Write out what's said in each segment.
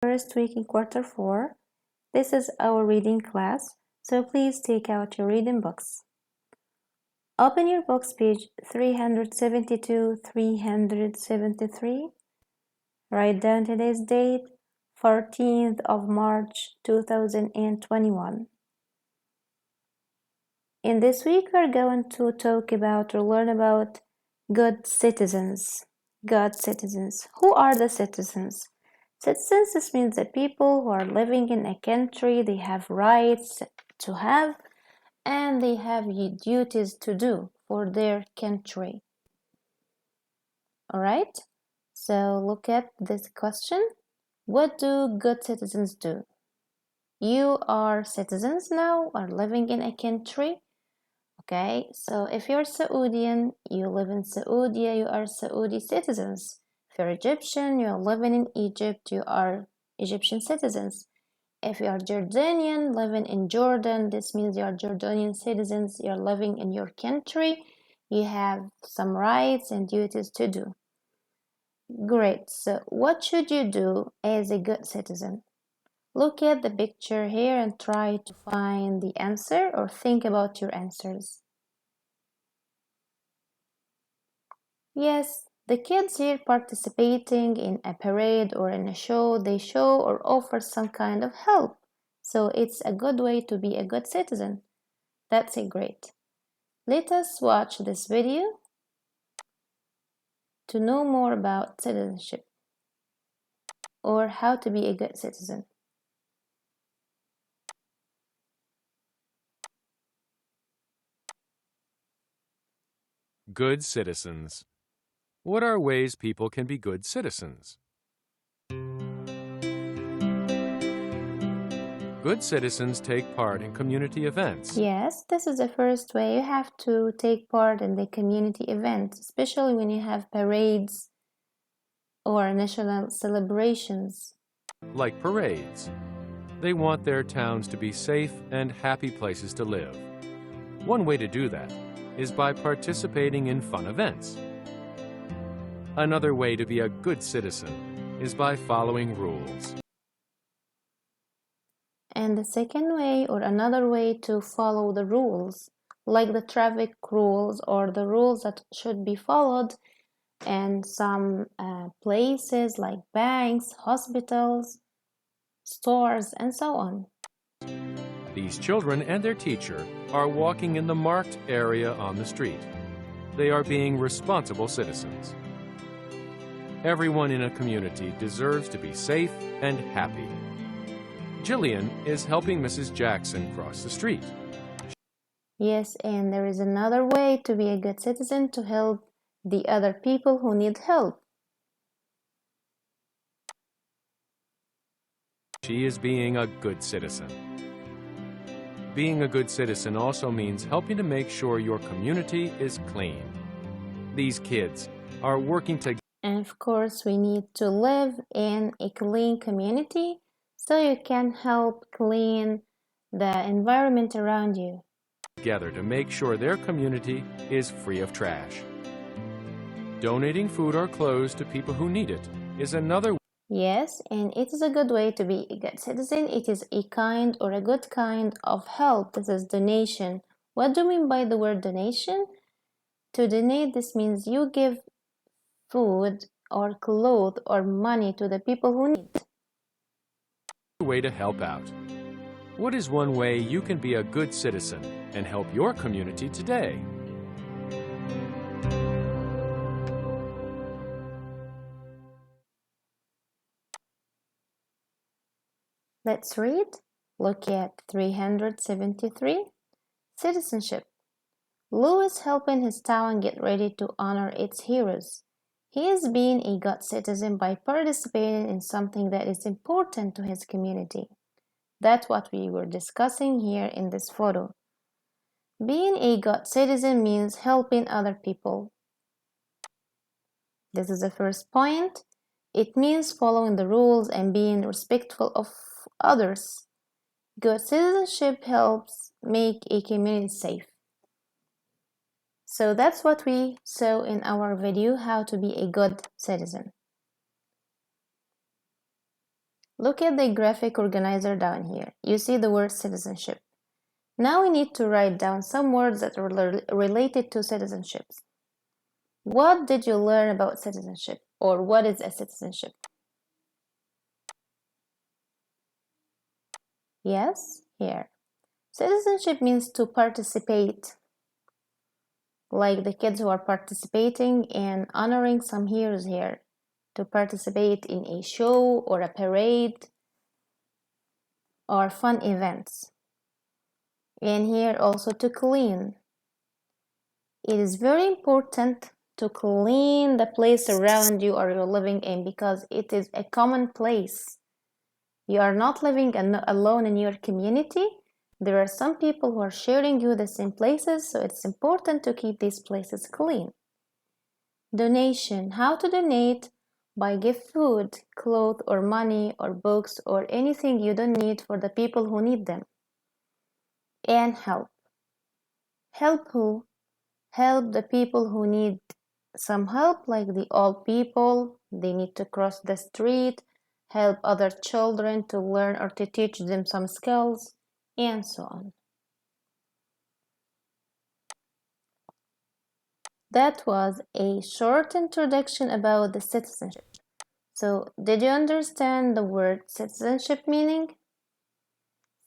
First week in quarter 4. This is our reading class, so please take out your reading books. Open your books page 372, 373. Write down today's date, 14th of March 2021. In this week, we're going to talk about or learn about good citizens. Good citizens. Who are the citizens? Citizens, this means the people who are living in a country, they have rights to have and they have duties to do for their country. Alright, so look at this question. What do good citizens do? You are citizens now, are living in a country. Okay, so if you're Saudian, you live in Saudi, you are Saudi citizens. If you're Egyptian, you're living in Egypt, you are Egyptian citizens. If you are Jordanian, living in Jordan, this means you are Jordanian citizens, you're living in your country, you have some rights and duties to do. Great, so what should you do as a good citizen? Look at the picture here and try to find the answer or think about your answers. Yes, the kids here participating in a parade or in a show, they show or offer some kind of help. So it's a good way to be a good citizen. That's great. Let us watch this video to know more about citizenship or how to be a good citizen. Good citizens. What are ways people can be good citizens? Good citizens take part in community events. Yes, this is the first way. You have to take part in the community event, especially when you have parades or national celebrations. Like parades. They want their towns to be safe and happy places to live. One way to do that is by participating in fun events. Another way to be a good citizen is by following rules. And the second way or another way to follow the rules, like the traffic rules or the rules that should be followed in some places like banks, hospitals, stores, and so on. These children and their teacher are walking in the marked area on the street. They are being responsible citizens. Everyone in a community deserves to be safe and happy. Jillian is helping Mrs. Jackson cross the street. Yes, and there is another way to be a good citizen to help the other people who need help. She is being a good citizen. Being a good citizen also means helping to make sure your community is clean. These kids are working together. And of course, we need to live in a clean community so you can help clean the environment around you. Together to make sure their community is free of trash. Donating food or clothes to people who need it is another. Yes, and it is a good way to be a good citizen. It is a kind or a good kind of help. This is donation. What do you mean by the word donation? To donate, this means you give food or clothes or money to the people who need it. Way to help out. What is one way you can be a good citizen and help your community today? Let's read. Look at 373. Citizenship. Lou is helping his town get ready to honor its heroes. He is being a good citizen by participating in something that is important to his community. That's what we were discussing here in this photo. Being a good citizen means helping other people. This is the first point. It means following the rules and being respectful of others. Good citizenship helps make a community safe. So that's what we saw in our video, how to be a good citizen. Look at the graphic organizer down here. You see the word citizenship. Now we need to write down some words that are related to citizenships. What did you learn about citizenship? Or what is a citizenship? Yes, here. Citizenship means to participate, like the kids who are participating and honoring some heroes here, to participate in a show or a parade or fun events. And here also to clean. It is very important to clean the place around you or you're living in because it is a common place. You are not living alone in your community. There are some people who are sharing you the same places, so it's important to keep these places clean. Donation. How to donate? By give food, clothes, or money, or books, or anything you don't need for the people who need them. And help. Help who? Help the people who need some help, like the old people, they need to cross the street, help other children to learn or to teach them some skills, and so on. That was a short introduction about the citizenship. So, did you understand the word citizenship meaning?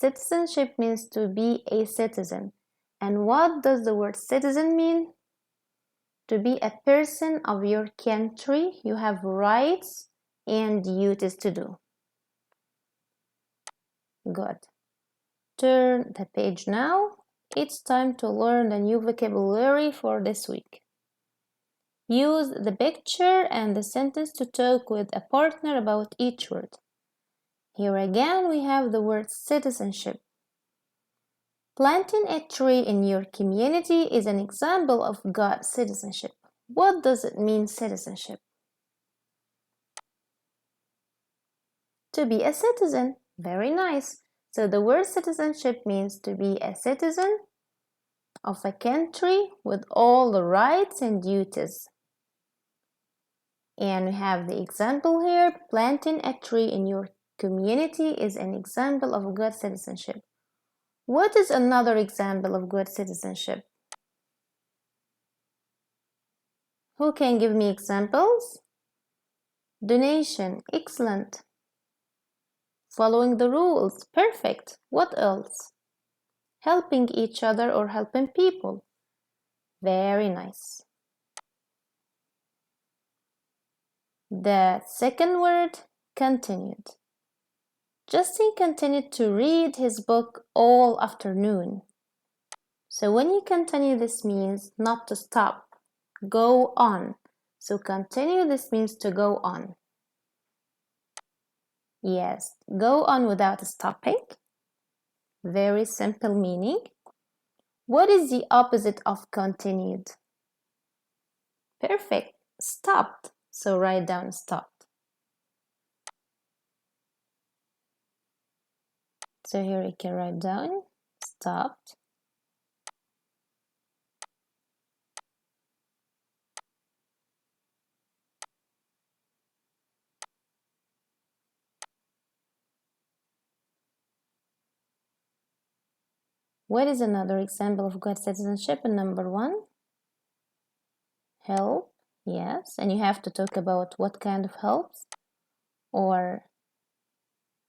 Citizenship means to be a citizen. And what does the word citizen mean? To be a person of your country, you have rights and duties to do. Good. Turn the page now. It's time to learn the new vocabulary for this week. Use the picture and the sentence to talk with a partner about each word. Here again we have the word citizenship. Planting a tree in your community is an example of good citizenship. What does it mean, citizenship? To be a citizen. Very nice. So the word citizenship means to be a citizen of a country with all the rights and duties. And we have the example here. Planting a tree in your community is an example of good citizenship. What is another example of good citizenship? Who can give me examples? Donation. Excellent. Following the rules. Perfect. What else? Helping each other or helping people. Very nice. The second word, continued. Justin continued to read his book all afternoon. So when you continue, this means not to stop. Go on. So continue, this means to go on. Yes, go on without stopping. Very simple meaning. What is the opposite of continued? Perfect. Stopped. So write down stopped. So here you can write down stopped. What is another example of good citizenship? And number one, help. Yes, and you have to talk about what kind of helps or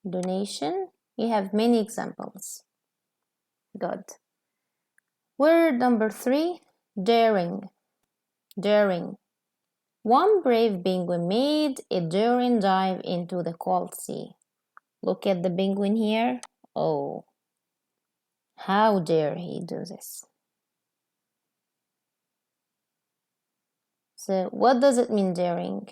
donation. You have many examples. Good. Word number three, daring. Daring. One brave penguin made a daring dive into the cold sea. Look at the penguin here. Oh, how dare he do this? So what does it mean, daring?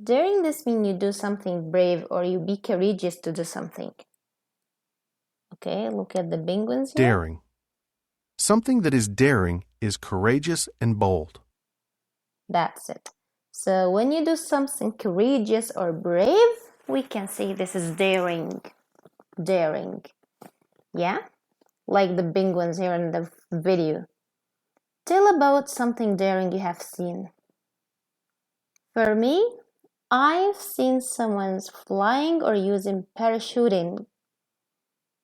Daring, this means you do something brave or you be courageous to do something. Okay, look at the penguins here. Daring. Something that is daring is courageous and bold. That's it. So when you do something courageous or brave, we can say this is daring. Daring. Yeah? Like the penguins here in the video. Tell about something daring you have seen. For me, I've seen someone flying or using parachuting.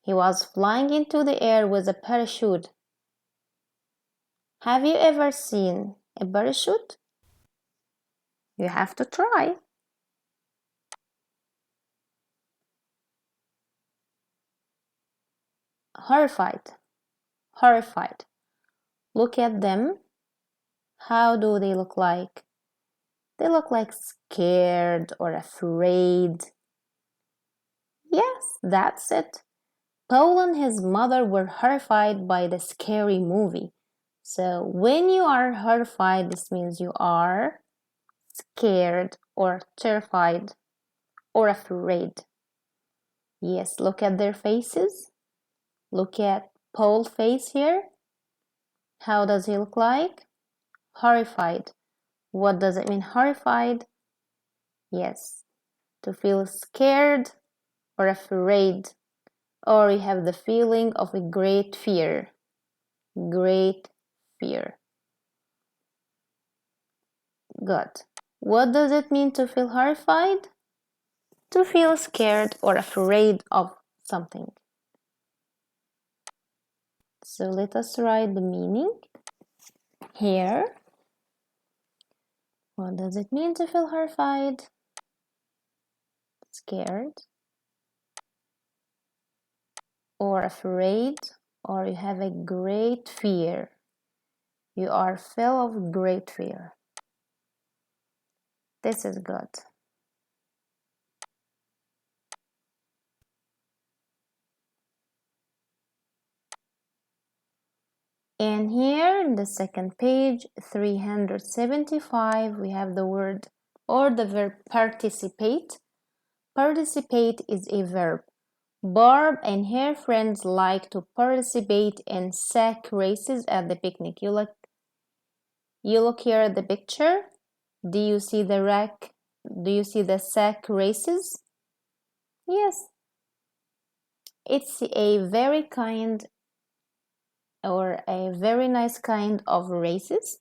He was flying into the air with a parachute. Have you ever seen a parachute? You have to try. Horrified. Horrified. Look at them. How do they look like? They look like scared or afraid. Yes, that's it. Paul and his mother were horrified by the scary movie. So when you are horrified, this means you are scared or terrified or afraid. Yes, look at their faces. Look at Paul's face here. How does he look like? Horrified. What does it mean, horrified? Yes, to feel scared or afraid, or you have the feeling of a great fear. Great fear. Good. What does it mean to feel horrified? To feel scared or afraid of something. So let us write the meaning here. What does it mean to feel horrified? Scared or afraid, or you have a great fear. You are full of great fear. This is good. And here in the second page, 375, we have the word or the verb participate. Participate is a verb. Barb and her friends like to participate in sack races at the picnic. You look here at the picture. Do you see the rack? Do you see the sack races? Yes. It's a very kind or a very nice kind of races.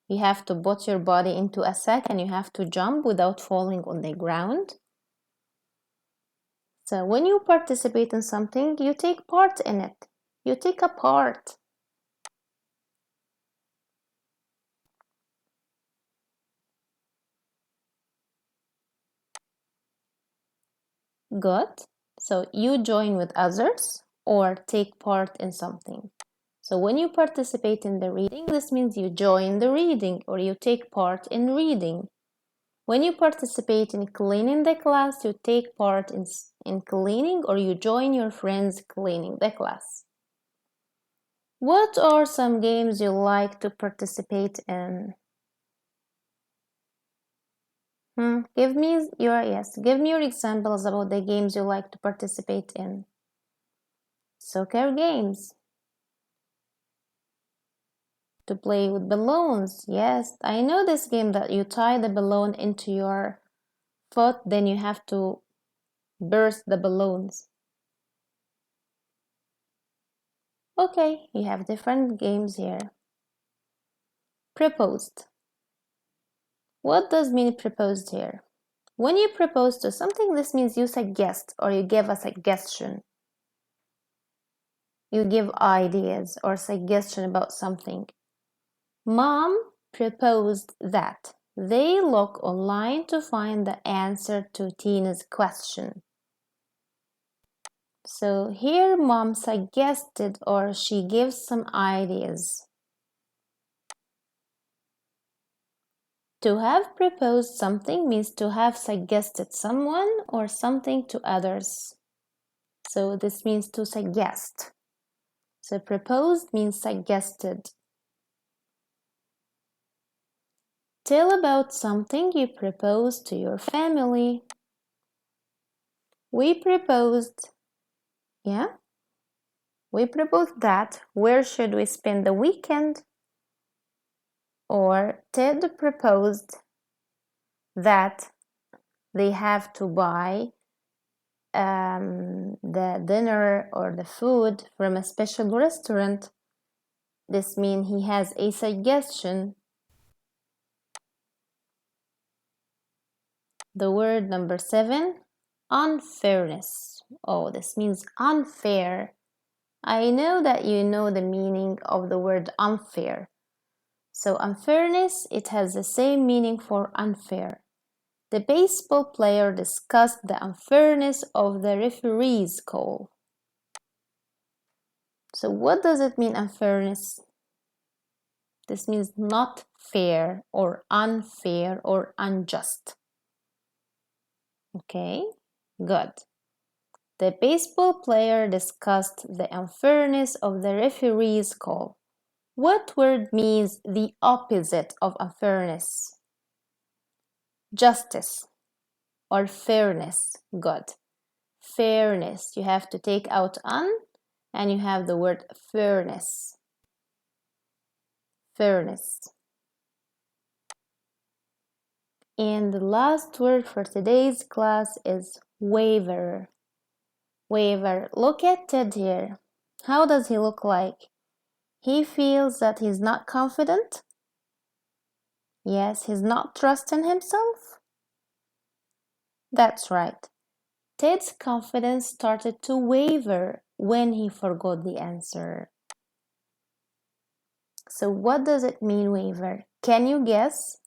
You have to put your body into a sack and you have to jump without falling on the ground. So when you participate in something, you take part in it. You take a part. Good. So you join with others or take part in something. So when you participate in the reading, this means you join the reading or you take part in reading. When you participate in cleaning the class, you take part in cleaning or you join your friends cleaning the class. What are some games you like to participate in? Give me your examples about the games you like to participate in. Soccer games. To play with balloons. Yes, I know this game that you tie the balloon into your foot, then you have to burst the balloons. Okay, you have different games here. Proposed. What does mean proposed here? When you propose to something, this means you suggest or you give a suggestion. You give ideas or suggestion about something. Mom proposed that they look online to find the answer to Tina's question. So here mom suggested or she gives some ideas. To have proposed something means to have suggested someone or something to others. So this means to suggest. So proposed means suggested. Tell about something you proposed to your family. We proposed that where should we spend the weekend? Or Ted proposed that they have to buy the dinner or the food from a special restaurant. This means he has a suggestion. The word number 7, unfairness. Oh, this means unfair. I know that you know the meaning of the word unfair. So unfairness, it has the same meaning for unfair. The baseball player discussed the unfairness of the referee's call. So what does it mean, unfairness? This means not fair or unfair or unjust. Okay, good. The baseball player discussed the unfairness of the referee's call. What word means the opposite of unfairness? Justice or fairness. Good. Fairness. You have to take out un and you have the word fairness. Fairness. And the last word for today's class is waver. Waver. Look at Ted here. How does he look like? He feels that he's not confident. Yes, he's not trusting himself. That's right. Ted's confidence started to waver when he forgot the answer. So what does it mean, waver? Can you guess?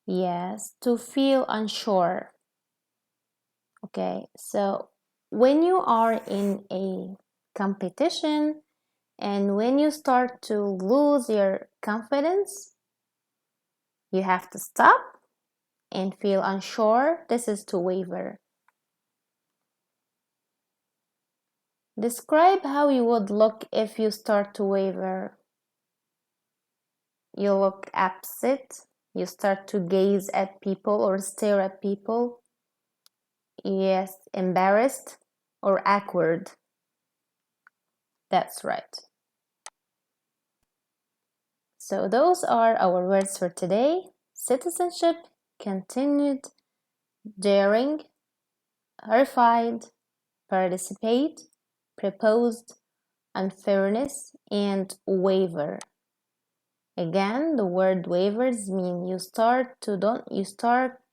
Yes, to feel unsure. Okay, so when you are in a competition and when you start to lose your confidence, you have to stop and feel unsure. This is to waver. Describe how you would look if you start to waver. You look upset. You start to gaze at people or stare at people. Yes, embarrassed or awkward. That's right. So those are our words for today. Citizenship, continued, daring, horrified, participate, proposed, unfairness, and waver. Again, the word wavers mean you start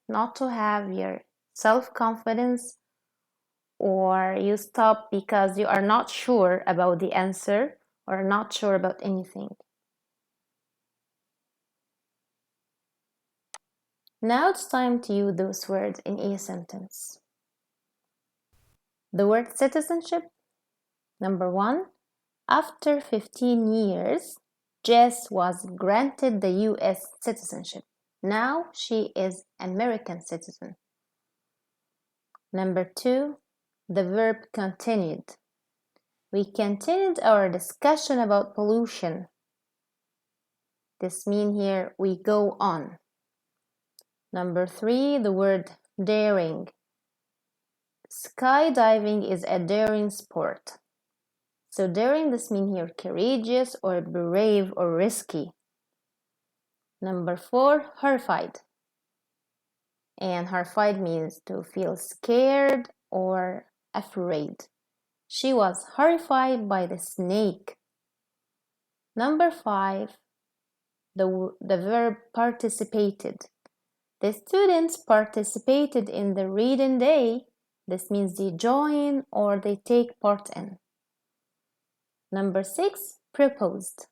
not to have your self-confidence, or you stop because you are not sure about the answer or not sure about anything. Now it's time to use those words in a sentence. The word citizenship. Number 1, after 15 years, Jess was granted the US citizenship. Now she is American citizen. Number 2, the verb continued. We continued our discussion about pollution. This means here we go on. Number 3, the word daring. Skydiving is a daring sport. So daring, this means here courageous or brave or risky. Number 4, horrified. And horrified means to feel scared or afraid. She was horrified by the snake. Number 5, the verb participated. The students participated in the reading day. This means they join or they take part in. Number 6, proposed.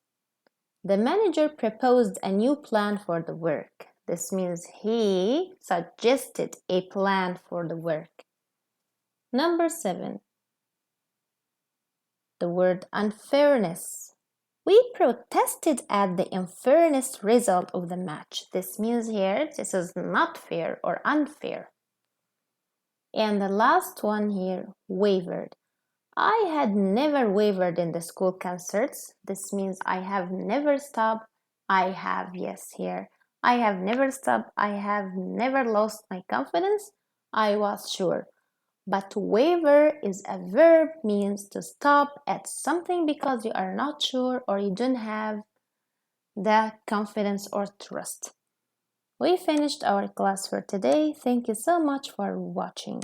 The manager proposed a new plan for the work. This means he suggested a plan for the work. Number 7, the word unfairness. We protested at the unfairness result of the match. This means here, this is not fair or unfair. And the last one here, wavered. I had never wavered in the school concerts. This means I have never stopped. I have, yes, here. I have never stopped. I have never lost my confidence. I was sure. But waver is a verb, means to stop at something because you are not sure or you don't have that confidence or trust. We finished our class for today. Thank you so much for watching.